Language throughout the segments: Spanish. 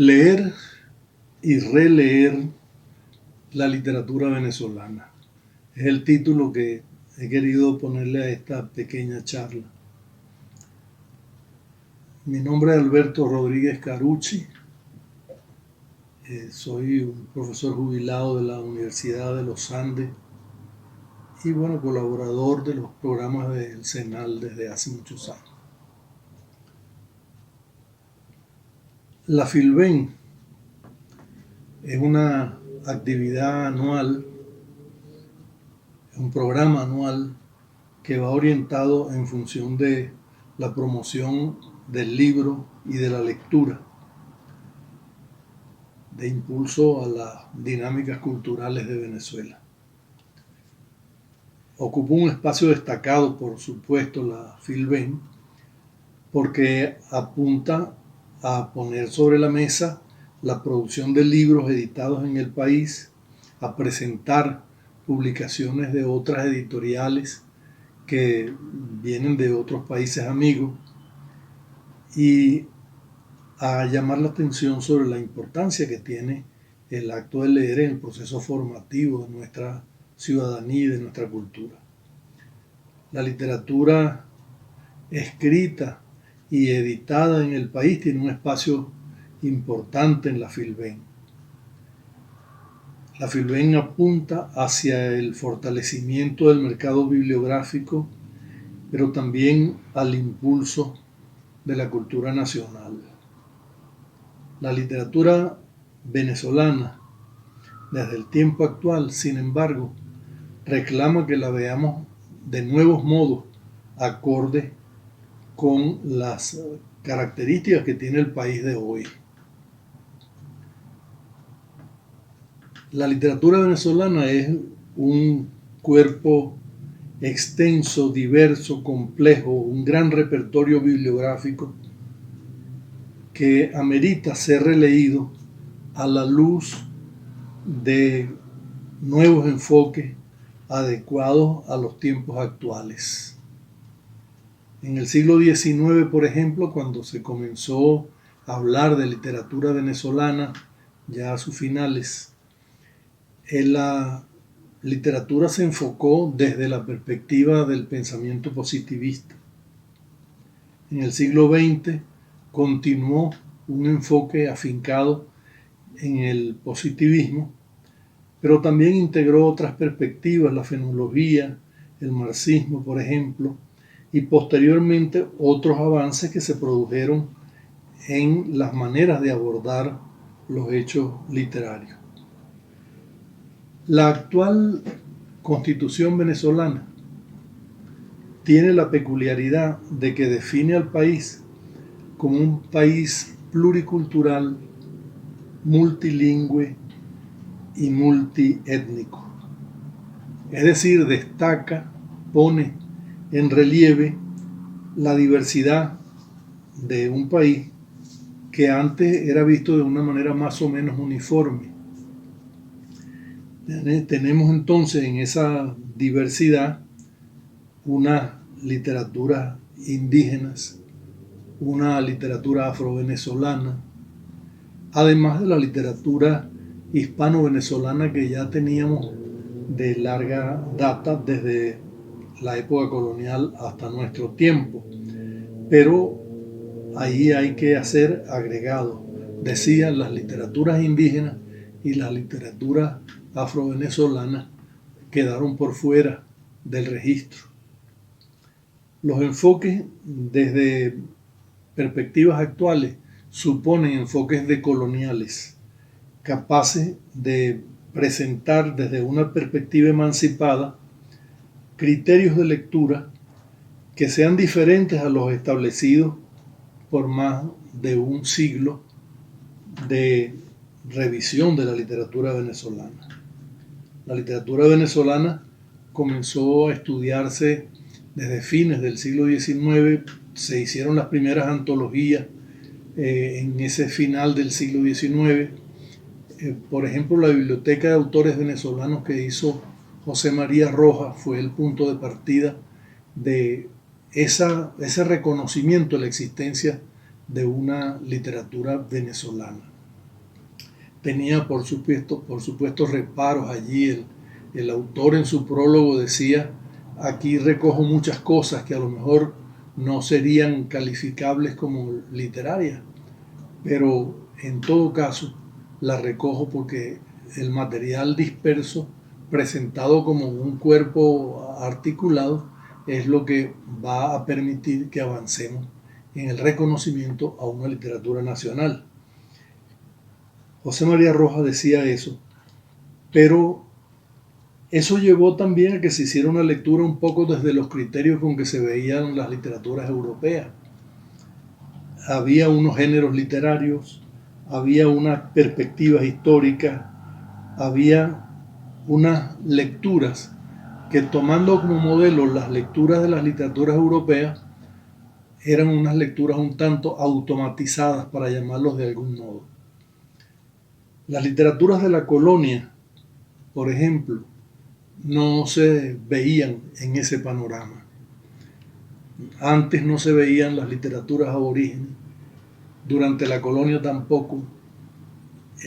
Leer y releer la literatura venezolana. Es el título que he querido ponerle a esta pequeña charla. Mi nombre es Alberto Rodríguez Carucci. Soy un profesor jubilado de la Universidad de los Andes y colaborador de los programas del CENAL desde hace muchos años. La Filben es una actividad anual, un programa anual que va orientado en función de la promoción del libro y de la lectura, de impulso a las dinámicas culturales de Venezuela. Ocupa un espacio destacado, por supuesto, la Filben, porque apunta a poner sobre la mesa la producción de libros editados en el país, a presentar publicaciones de otras editoriales que vienen de otros países amigos y a llamar la atención sobre la importancia que tiene el acto de leer en el proceso formativo de nuestra ciudadanía y de nuestra cultura. La literatura escrita y editada en el país tiene un espacio importante en la Filben. La Filben apunta hacia el fortalecimiento del mercado bibliográfico, pero también al impulso de la cultura nacional. La literatura venezolana, desde el tiempo actual, sin embargo, reclama que la veamos de nuevos modos, acorde con las características que tiene el país de hoy. La literatura venezolana es un cuerpo extenso, diverso, complejo, un gran repertorio bibliográfico que amerita ser releído a la luz de nuevos enfoques adecuados a los tiempos actuales. En el siglo XIX, por ejemplo, cuando se comenzó a hablar de literatura venezolana, ya a sus finales, la literatura se enfocó desde la perspectiva del pensamiento positivista. En el siglo XX continuó un enfoque afincado en el positivismo, pero también integró otras perspectivas, la fenomenología, el marxismo, por ejemplo, y posteriormente otros avances que se produjeron en las maneras de abordar los hechos literarios. La actual Constitución venezolana tiene la peculiaridad de que define al país como un país pluricultural, multilingüe y multiétnico. Es decir, destaca, pone en relieve la diversidad de un país que antes era visto de una manera más o menos uniforme. Tenemos entonces en esa diversidad unas literaturas indígenas, una literatura afrovenezolana, además de la literatura hispano-venezolana que ya teníamos de larga data desde la época colonial hasta nuestro tiempo. Pero ahí hay que hacer agregados. Decían, las literaturas indígenas y las literaturas afrovenezolanas quedaron por fuera del registro. Los enfoques desde perspectivas actuales suponen enfoques decoloniales, capaces de presentar desde una perspectiva emancipada criterios de lectura que sean diferentes a los establecidos por más de un siglo de revisión de la literatura venezolana. La literatura venezolana comenzó a estudiarse desde fines del siglo XIX, se hicieron las primeras antologías en ese final del siglo XIX. Por ejemplo, la Biblioteca de Autores Venezolanos que hizo José María Rojas fue el punto de partida de ese reconocimiento de la existencia de una literatura venezolana. tenía por supuesto reparos allí. El autor en su prólogo decía: aquí recojo muchas cosas que a lo mejor no serían calificables como literarias, pero en todo caso las recojo porque el material disperso, presentado como un cuerpo articulado, es lo que va a permitir que avancemos en el reconocimiento a una literatura nacional. José María Rojas decía eso, pero eso llevó también a que se hiciera una lectura un poco desde los criterios con que se veían las literaturas europeas. Había unos géneros literarios, había unas perspectivas históricas, había unas lecturas que, tomando como modelo las lecturas de las literaturas europeas, eran unas lecturas un tanto automatizadas, para llamarlos de algún modo. Las literaturas de la colonia, por ejemplo, no se veían en ese panorama. Antes no se veían las literaturas aborígenes, durante la colonia tampoco.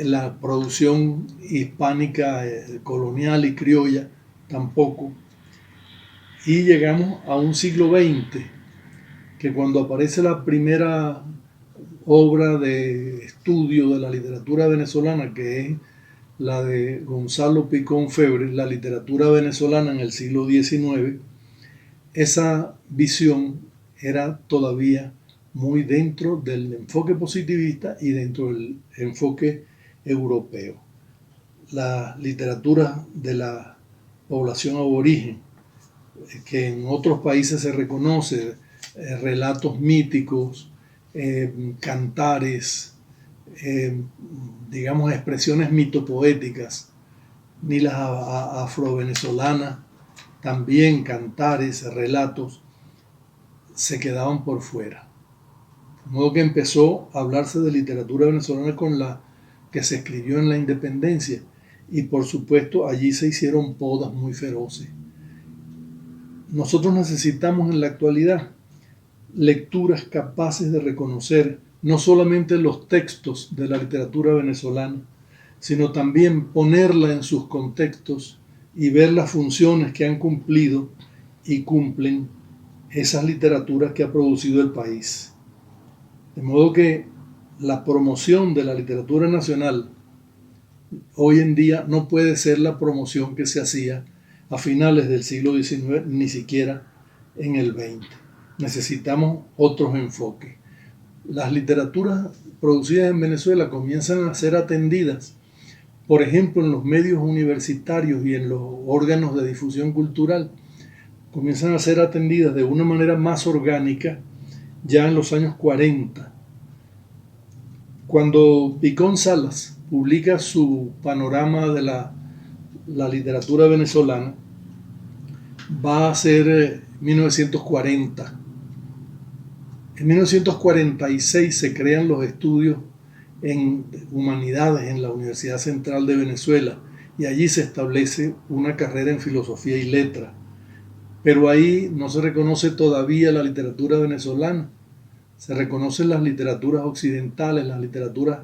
La producción hispánica colonial y criolla tampoco. Y llegamos a un siglo XX, que cuando aparece la primera obra de estudio de la literatura venezolana, que es la de Gonzalo Picón Febre, la literatura venezolana en el siglo XIX, esa visión era todavía muy dentro del enfoque positivista y dentro del enfoque europeo. La literatura de la población aborigen, que en otros países se reconoce, relatos míticos, cantares, digamos expresiones mitopoéticas, ni las afrovenezolanas, también cantares, relatos, se quedaban por fuera. De modo que empezó a hablarse de literatura venezolana con la que se escribió en la independencia, y por supuesto allí se hicieron podas muy feroces. Nosotros necesitamos en la actualidad lecturas capaces de reconocer no solamente los textos de la literatura venezolana, sino también ponerla en sus contextos y ver las funciones que han cumplido y cumplen esas literaturas que ha producido el país. De modo que la promoción de la literatura nacional hoy en día no puede ser la promoción que se hacía a finales del siglo XIX, ni siquiera en el XX. Necesitamos otros enfoques. Las literaturas producidas en Venezuela comienzan a ser atendidas, por ejemplo, en los medios universitarios y en los órganos de difusión cultural, comienzan a ser atendidas de una manera más orgánica ya en los años 40. Cuando Picón Salas publica su panorama de la literatura venezolana, va a ser 1940. En 1946 se crean los estudios en humanidades en la Universidad Central de Venezuela, y allí se establece una carrera en filosofía y letras. Pero ahí no se reconoce todavía la literatura venezolana, se reconocen las literaturas occidentales, las literaturas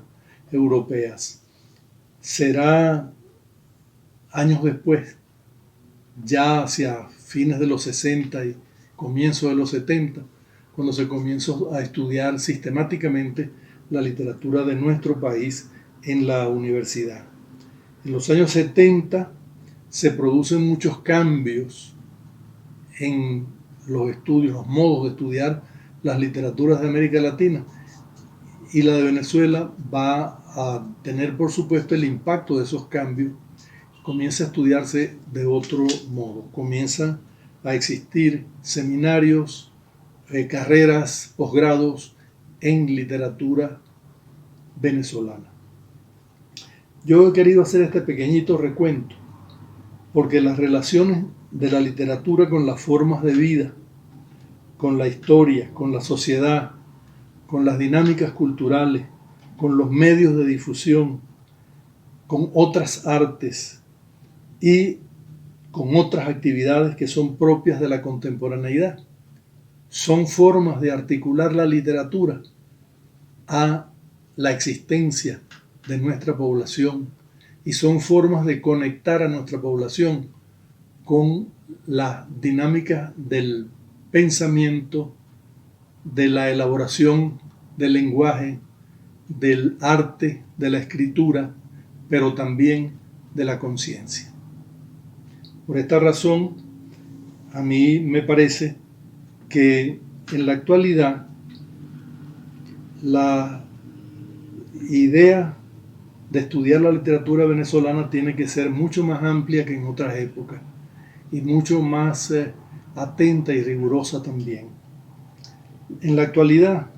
europeas. Será años después, ya hacia fines de los 60 y comienzos de los 70, cuando se comenzó a estudiar sistemáticamente la literatura de nuestro país en la universidad. En los años 70 se producen muchos cambios en los estudios, los modos de estudiar las literaturas de América Latina, y la de Venezuela va a tener, por supuesto, el impacto de esos cambios. Comienza a estudiarse de otro modo, comienza a existir seminarios, carreras, posgrados en literatura venezolana. Yo he querido hacer este pequeñito recuento porque las relaciones de la literatura con las formas de vida, con la historia, con la sociedad, con las dinámicas culturales, con los medios de difusión, con otras artes y con otras actividades que son propias de la contemporaneidad, son formas de articular la literatura a la existencia de nuestra población y son formas de conectar a nuestra población con las dinámicas del pensamiento, de la elaboración del lenguaje, del arte, de la escritura, pero también de la conciencia. Por esta razón, a mí me parece que en la actualidad la idea de estudiar la literatura venezolana tiene que ser mucho más amplia que en otras épocas y mucho más atenta y rigurosa también. En la actualidad,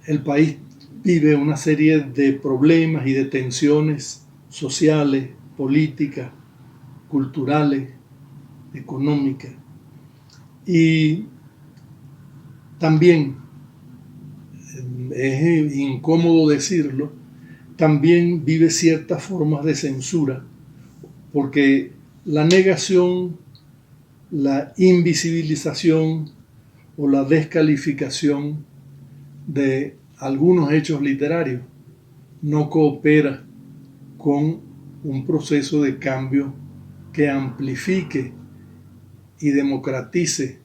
el país vive una serie de problemas y de tensiones sociales, políticas, culturales, económicas. Y también, es incómodo decirlo, también vive ciertas formas de censura, porque la negación, la invisibilización o la descalificación de algunos hechos literarios no coopera con un proceso de cambio que amplifique y democratice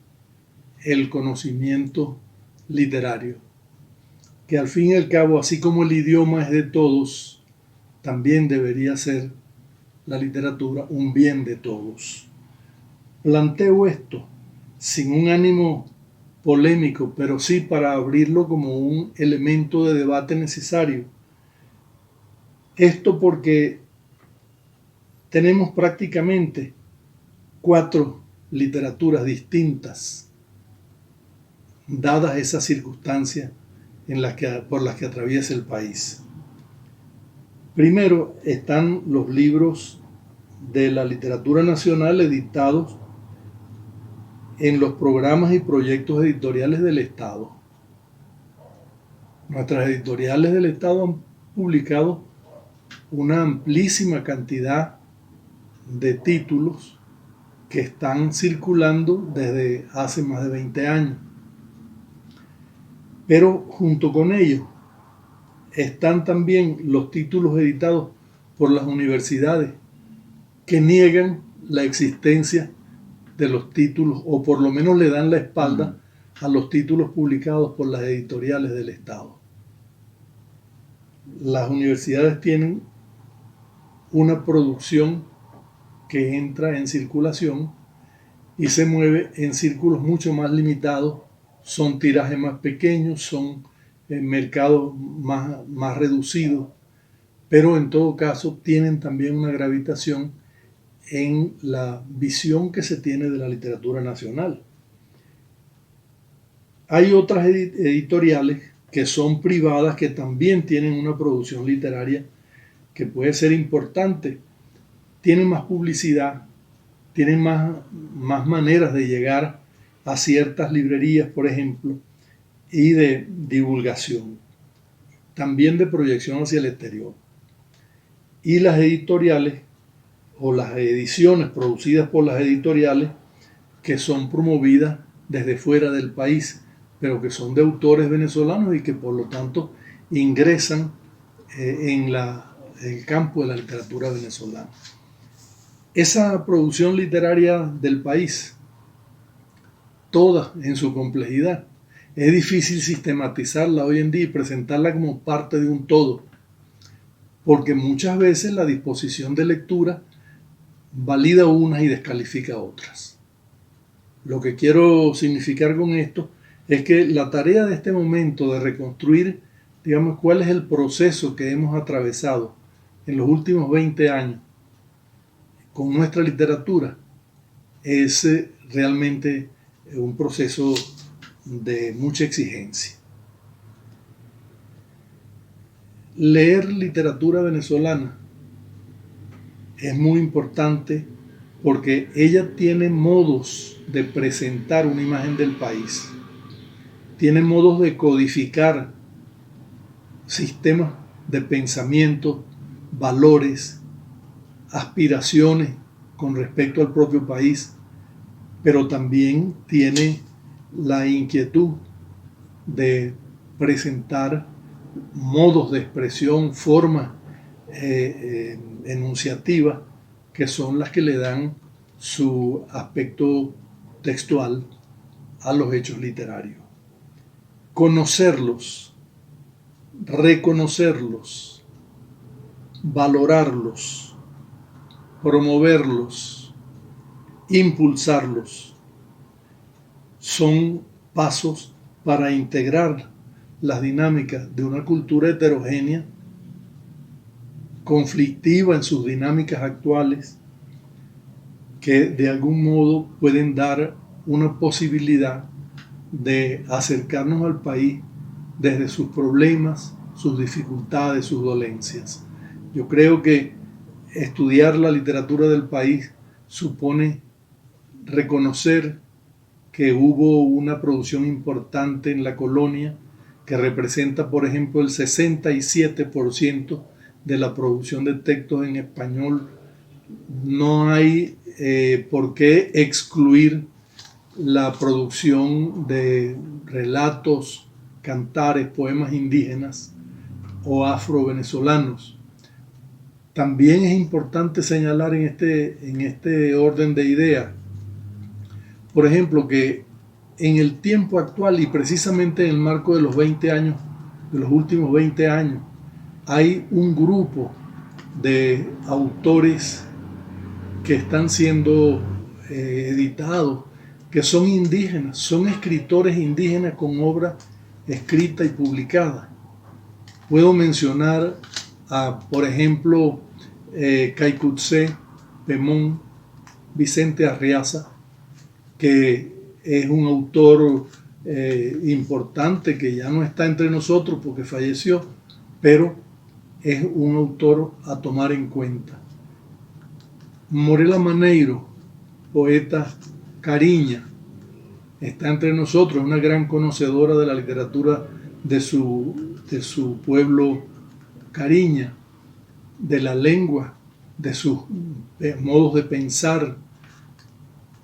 el conocimiento literario, que al fin y al cabo, así como el idioma es de todos, también debería ser la literatura un bien de todos. Planteo esto sin un ánimo polémico, pero sí para abrirlo como un elemento de debate necesario. Esto porque tenemos prácticamente 4 literaturas distintas, dadas esas circunstancias por las que atraviesa el país. Primero están los libros de la literatura nacional editados en los programas y proyectos editoriales del Estado. Nuestras editoriales del Estado han publicado una amplísima cantidad de títulos que están circulando desde hace más de 20 años. Pero junto con ellos están también los títulos editados por las universidades que niegan la existencia de los títulos, o por lo menos le dan la espalda a los títulos publicados por las editoriales del Estado. Las universidades tienen una producción que entra en circulación y se mueve en círculos mucho más limitados, son tirajes más pequeños, son mercados más reducidos, pero en todo caso tienen también una gravitación en la visión que se tiene de la literatura nacional. Hay otras editoriales que son privadas que también tienen una producción literaria que puede ser importante, tienen más publicidad, tienen más maneras de llegar a ciertas librerías, por ejemplo, y de divulgación, también de proyección hacia el exterior. Y las editoriales o las ediciones producidas por las editoriales que son promovidas desde fuera del país, pero que son de autores venezolanos y que por lo tanto ingresan en el campo de la literatura venezolana. Esa producción literaria del país, toda en su complejidad, es difícil sistematizarla hoy en día y presentarla como parte de un todo, porque muchas veces la disposición de lectura valida unas y descalifica otras. Lo que quiero significar con esto es que la tarea de este momento de reconstruir, digamos, cuál es el proceso que hemos atravesado en los últimos 20 años con nuestra literatura es realmente un proceso de mucha exigencia. Leer literatura venezolana es muy importante porque ella tiene modos de presentar una imagen del país, tiene modos de codificar sistemas de pensamiento, valores, aspiraciones con respecto al propio país, pero también tiene la inquietud de presentar modos de expresión, formas enunciativas, que son las que le dan su aspecto textual a los hechos literarios. Conocerlos, reconocerlos, valorarlos, promoverlos, impulsarlos, son pasos para integrar las dinámicas de una cultura heterogénea, conflictiva en sus dinámicas actuales, que de algún modo pueden dar una posibilidad de acercarnos al país desde sus problemas, sus dificultades, sus dolencias. Yo creo que estudiar la literatura del país supone reconocer que hubo una producción importante en la colonia que representa, por ejemplo, el 67% de la producción de textos en español. No hay por qué excluir la producción de relatos, cantares, poemas indígenas o afro-venezolanos. También es importante señalar en este orden de ideas, por ejemplo, que en el tiempo actual y precisamente en el marco de los 20 años, de los últimos 20 años, hay un grupo de autores que están siendo editados, que son indígenas, son escritores indígenas con obra escrita y publicada. Puedo mencionar a, por ejemplo, Caicutzé, Pemón, Vicente Arriaza, que es un autor importante que ya no está entre nosotros porque falleció, pero es un autor a tomar en cuenta. Morela Maneiro, poeta cariña, está entre nosotros, una gran conocedora de la literatura de su pueblo cariña, de la lengua, de sus modos de pensar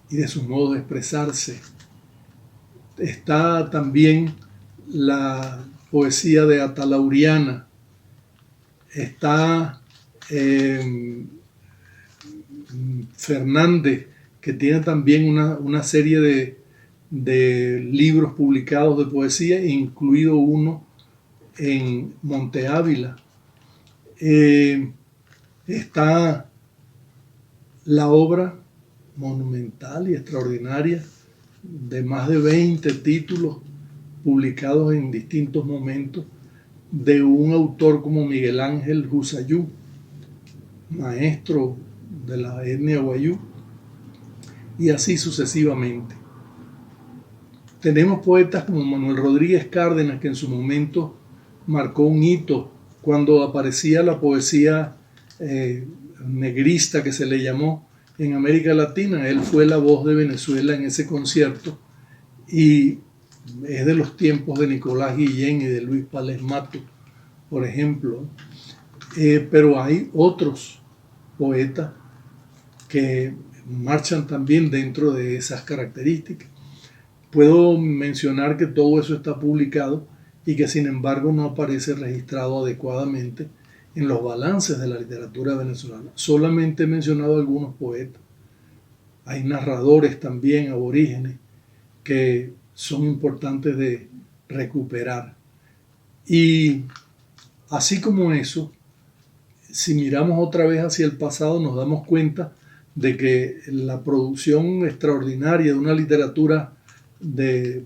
y de sus modos de expresarse. Está también la poesía de Atalauriana, está Fernández, que tiene también una serie de libros publicados de poesía, incluido uno en Monte Ávila. Está la obra monumental y extraordinaria de más de 20 títulos publicados en distintos momentos de un autor como Miguel Ángel Husayú, maestro de la etnia Wayú, y así sucesivamente. Tenemos poetas como Manuel Rodríguez Cárdenas, que en su momento marcó un hito cuando aparecía la poesía negrista, que se le llamó en América Latina. Él fue la voz de Venezuela en ese concierto y es de los tiempos de Nicolás Guillén y de Luis Pález Mato, por ejemplo. Pero hay otros poetas que marchan también dentro de esas características. Puedo mencionar que todo eso está publicado y que sin embargo no aparece registrado adecuadamente en los balances de la literatura venezolana. Solamente he mencionado algunos poetas. Hay narradores también aborígenes que son importantes de recuperar. Y así como eso, si miramos otra vez hacia el pasado, nos damos cuenta de que la producción extraordinaria de una literatura de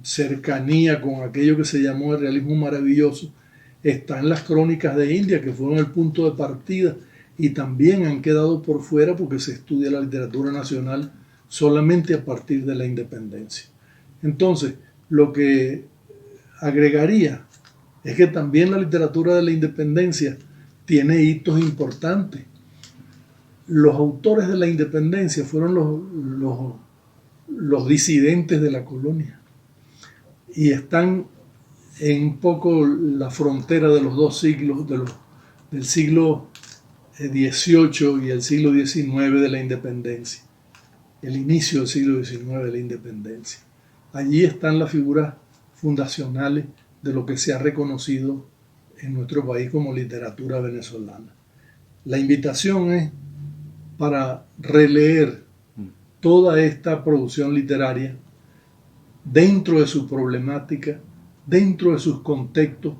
cercanía con aquello que se llamó el realismo maravilloso está en las crónicas de India, que fueron el punto de partida y también han quedado por fuera porque se estudia la literatura nacional solamente a partir de la independencia. Entonces, lo que agregaría es que también la literatura de la independencia tiene hitos importantes. Los autores de la independencia fueron los disidentes de la colonia y están en un poco la frontera de los dos siglos, del siglo XVIII y el siglo XIX de la independencia, el inicio del siglo XIX de la independencia. Allí están las figuras fundacionales de lo que se ha reconocido en nuestro país como literatura venezolana. La invitación es para releer toda esta producción literaria dentro de su problemática, dentro de sus contextos,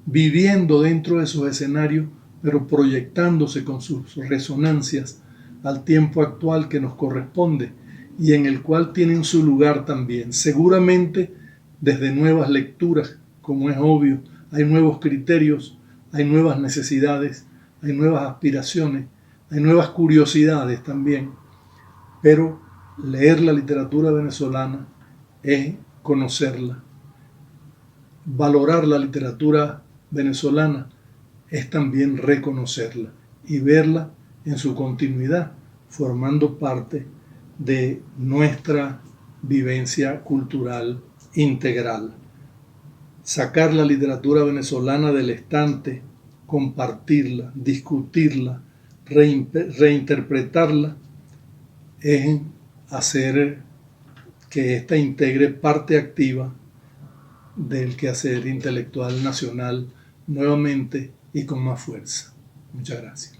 viviendo dentro de sus escenarios, pero proyectándose con sus resonancias al tiempo actual que nos corresponde y en el cual tienen su lugar también. Seguramente desde nuevas lecturas, como es obvio, hay nuevos criterios, hay nuevas necesidades, hay nuevas aspiraciones, hay nuevas curiosidades también, pero leer la literatura venezolana es conocerla. Valorar la literatura venezolana es también reconocerla y verla en su continuidad, formando parte de nuestra vivencia cultural integral. Sacar la literatura venezolana del estante, compartirla, discutirla, reinterpretarla, es hacer que ésta integre parte activa del quehacer intelectual nacional nuevamente y con más fuerza. Muchas gracias.